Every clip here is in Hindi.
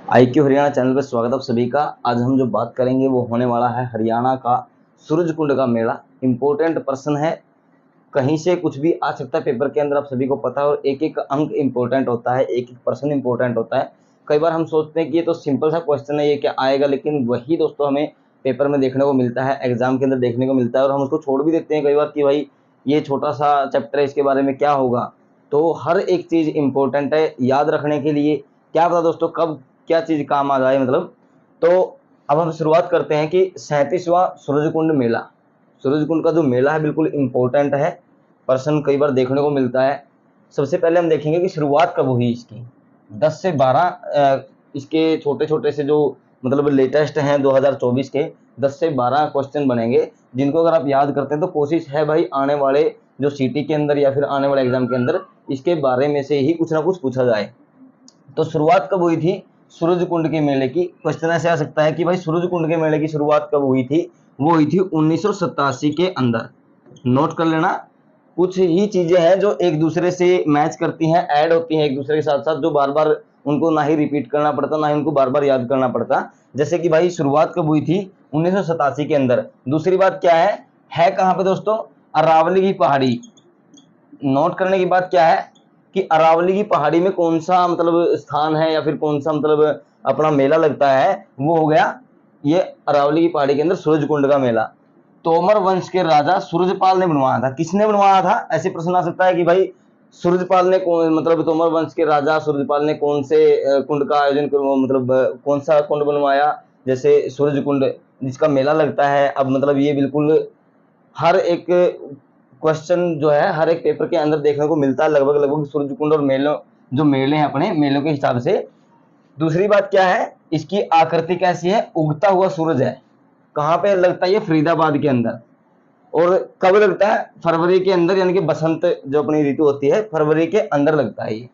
IQ हरियाणा चैनल पर स्वागत है आप सभी का। आज हम जो बात करेंगे वो होने वाला है हरियाणा का सूरजकुंड का मेला। इम्पोर्टेंट प्रश्न है, कहीं से कुछ भी आ सकता है पेपर के अंदर, आप सभी को पता है। और एक एक अंक इम्पोर्टेंट होता है, एक एक प्रश्न इम्पोर्टेंट होता है। कई बार हम सोचते हैं कि ये तो सिंपल सा क्वेश्चन है, ये क्या आएगा, लेकिन वही दोस्तों हमें पेपर में देखने को मिलता है, एग्जाम के अंदर देखने को मिलता है। और हम उसको छोड़ भी देते हैं कई बार कि भाई ये छोटा सा चैप्टर है, इसके बारे में क्या होगा। तो हर एक चीज़ इम्पोर्टेंट है याद रखने के लिए। क्या पता दोस्तों कब क्या चीज़ काम आ जाए, मतलब। तो अब हम शुरुआत करते हैं कि 37वां सूरजकुंड मेला। सूरजकुंड का जो मेला है बिल्कुल इम्पोर्टेंट है, प्रश्न कई बार देखने को मिलता है। सबसे पहले हम देखेंगे कि शुरुआत कब हुई इसकी। 10 से 12 इसके छोटे छोटे से जो मतलब लेटेस्ट हैं 2024 के 10 से 12 क्वेश्चन बनेंगे, जिनको अगर आप याद करते हैं तो कोशिश है भाई आने वाले जो सीटी के अंदर या फिर आने वाले एग्जाम के अंदर इसके बारे में से ही कुछ ना कुछ पूछा जाए। तो शुरुआत कब हुई थी सूरजकुंड के मेले की? क्वेश्चन ऐसे आ सकता है कि भाई सूरजकुंड के मेले की शुरुआत कब हुई थी? वो हुई थी 1987 के अंदर। नोट कर लेना। कुछ ही चीजें हैं जो एक दूसरे से मैच करती हैं, ऐड होती हैं एक दूसरे के साथ साथ, जो बार बार उनको ना ही रिपीट करना पड़ता, ना ही उनको बार बार याद करना पड़ता। जैसे कि भाई शुरुआत कब हुई थी? 1987 के अंदर। दूसरी बात क्या है कहाँ पे दोस्तों? अरावली की पहाड़ी। नोट करने की बात क्या है कि अरावली की पहाड़ी में कौन सा मतलब स्थान है या फिर कौन सा मतलब अपना मेला लगता है, वो हो गया ये अरावली की पहाड़ी के अंदर सूरजकुंड का मेला। तोमर वंश के राजा सूरजपाल ने बनवाया था। किसने बनवाया था? ऐसे प्रश्न आ सकता है कि भाई सूरजपाल ने कौन, मतलब तोमर वंश के राजा सूरजपाल ने कौन से कुंड का आयोजन मतलब कौन सा कुंड बनवाया? जैसे सूरजकुंड जिसका मेला लगता है। अब मतलब ये बिल्कुल हर एक क्वेश्चन जो है हर एक पेपर के अंदर देखने को मिलता है लगभग लगभग सूरजकुंड और मेलों, जो मेले हैं अपने मेलों के हिसाब से। दूसरी बात क्या है, इसकी आकृति कैसी है? उगता हुआ सूरज है। कहाँ पे लगता है ये? फरीदाबाद के अंदर। और कब लगता है? फरवरी के अंदर, यानी कि बसंत जो अपनी ऋतु होती है फरवरी के अंदर लगता है ये।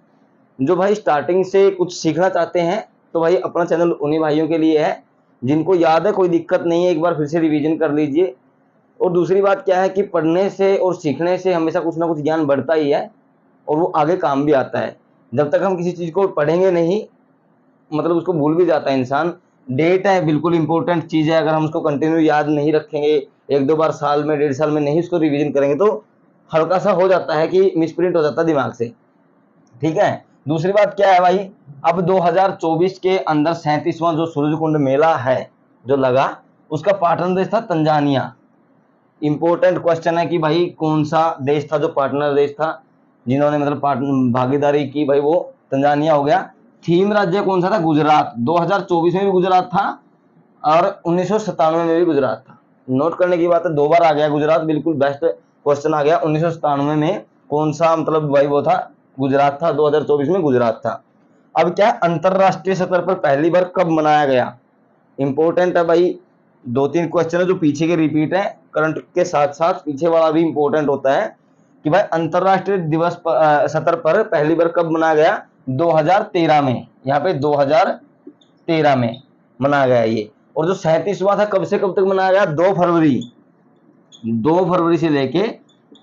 जो भाई स्टार्टिंग से कुछ सीखना चाहते हैं तो भाई अपना चैनल उन्हीं भाइयों के लिए है। जिनको याद है कोई दिक्कत नहीं है, एक बार फिर से रिवीजन कर लीजिए। और दूसरी बात क्या है कि पढ़ने से और सीखने से हमेशा कुछ ना कुछ ज्ञान बढ़ता ही है और वो आगे काम भी आता है। जब तक हम किसी चीज़ को पढ़ेंगे नहीं, मतलब उसको भूल भी जाता है इंसान। डेट है बिल्कुल इंपॉर्टेंट चीज़ है, अगर हम उसको कंटिन्यू याद नहीं रखेंगे, एक दो बार साल में डेढ़ साल में नहीं उसको रिवीजन करेंगे तो हल्का सा हो जाता है कि मिसप्रिंट हो जाता है दिमाग से। ठीक है। दूसरी बात क्या है भाई, अब 2024 के अंदर 37वां जो सूरजकुंड मेला है जो लगा, उसका पार्टनर देश था तंजानिया। इंपॉर्टेंट क्वेश्चन है कि भाई कौन सा देश था जो पार्टनर देश था, जिन्होंने मतलब भागीदारी की? भाई वो तंजानिया हो गया। थीम राज्य कौन सा था? गुजरात। 2024 में भी गुजरात था और 1997 में भी गुजरात था। नोट करने की बात है, दो बार आ गया गुजरात, बिल्कुल बेस्ट क्वेश्चन आ गया। 1997 में कौन सा मतलब भाई वो था? गुजरात था। 2024 में गुजरात था। अब क्या अंतरराष्ट्रीय स्तर पर पहली बार कब मनाया गया? इंपॉर्टेंट है भाई। दो तीन क्वेश्चन है जो पीछे के रिपीट है, करंट के साथ साथ पीछे वाला भी इंपॉर्टेंट होता है कि भाई अंतरराष्ट्रीय दिवस स्तर पर पहली बार कब मनाया गया? 2013 में। यहाँ पे 2013 में मनाया गया ये। और जो 37वां था कब से कब तक मनाया गया? 2 फरवरी से लेके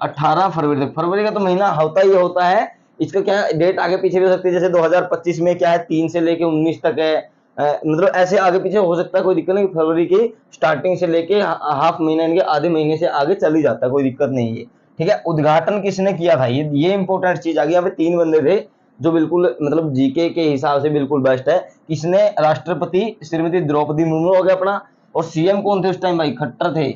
18 फरवरी तक। फरवरी का तो महीना होता ही होता है, इसका क्या डेट आगे पीछे भी हो सकती है। जैसे 2025 में क्या है 3 से लेके 19 तक है, मतलब ऐसे आगे पीछे हो सकता है, कोई दिक्कत नहीं। फरवरी की स्टार्टिंग से लेके हाफ महीना, इनके आधे महीने से आगे चली जाता है, कोई दिक्कत नहीं है। ठीक है। उद्घाटन किसने किया था? ये इंपॉर्टेंट चीज आ गई। यहाँ पे 3 बंदे थे जो बिल्कुल मतलब जीके के हिसाब से बिल्कुल बेस्ट है। किसने? राष्ट्रपति श्रीमती द्रौपदी मुर्मू हो गया अपना। और सीएम कौन थे उस टाइम? भाई खट्टर थे,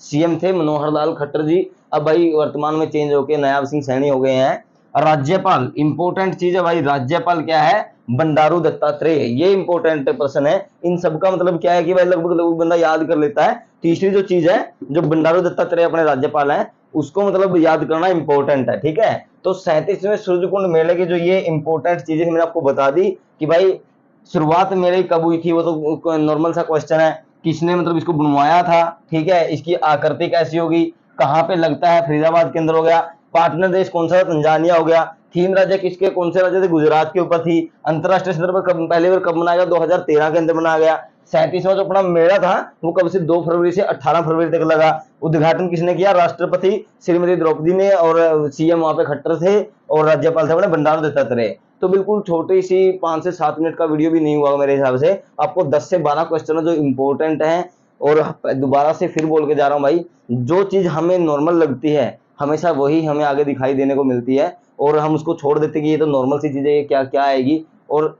सीएम थे मनोहर लाल खट्टर जी। अब भाई वर्तमान में चेंज होके नयाब सिंह सैनी हो गए हैं। राज्यपाल इंपॉर्टेंट चीज है भाई। राज्यपाल क्या है? बंडारू दत्तात्रेय। ये इंपॉर्टेंट प्रश्न है। इन सबका मतलब क्या है कि भाई लगभग लगभग बंदा याद कर लेता है। तीसरी जो चीज है, जो बंडारू दत्तात्रेय अपने राज्यपाल हैं, उसको मतलब याद करना इंपॉर्टेंट है। ठीक है। तो 37वें सूरजकुंड मेले की जो ये इंपॉर्टेंट चीजें मैंने आपको बता दी कि भाई शुरुआत मेले कब हुई थी, वो तो नॉर्मल सा क्वेश्चन है। किसने मतलब इसको बनवाया था? ठीक है। इसकी आकृति कैसी होगी? कहाँ पे लगता है? फरीदाबाद के अंदर हो गया। पार्टनर देश कौन सा? तंजानिया हो गया। थीम राज्य किसके, कौन से राज्य थे? गुजरात के ऊपर थी। अंतरराष्ट्रीय स्तर पर कब पहली बार कब मनाया गया? 2013 के अंदर मनाया गया। 37वां जो अपना मेला था वो कब से? 2 फरवरी से 18 फरवरी तक लगा। उद्घाटन किसने किया? राष्ट्रपति श्रीमती द्रौपदी ने। और सीएम वहां पे खट्टर थे और राज्यपाल थे अपने बंडारू दत्तात्रेय। तो बिल्कुल छोटी सी 5 से 7 मिनट का वीडियो भी नहीं हुआ मेरे हिसाब से। आपको 10 से 12 क्वेश्चन है जो इंपॉर्टेंट हैं, और दोबारा से फिर बोल के जा रहा हूँ भाई, जो चीज़ हमें नॉर्मल लगती है हमेशा वही हमें आगे दिखाई देने को मिलती है, और हम उसको छोड़ देते कि ये तो नॉर्मल सी चीज़ है, ये क्या क्या आएगी, और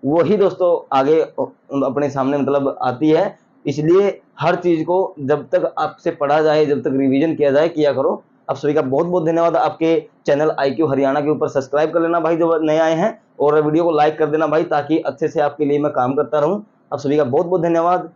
वही दोस्तों आगे अपने सामने मतलब आती है। इसलिए हर चीज़ को जब तक आपसे पढ़ा जाए, जब तक रिवीजन किया जाए, किया करो। आप सभी का बहुत बहुत धन्यवाद। आपके चैनल IQ हरियाणा के ऊपर सब्सक्राइब कर लेना भाई जो नए आए हैं, और वीडियो को लाइक कर देना भाई, ताकि अच्छे से आपके लिए मैं काम करता रहूं। आप सभी का बहुत बहुत धन्यवाद।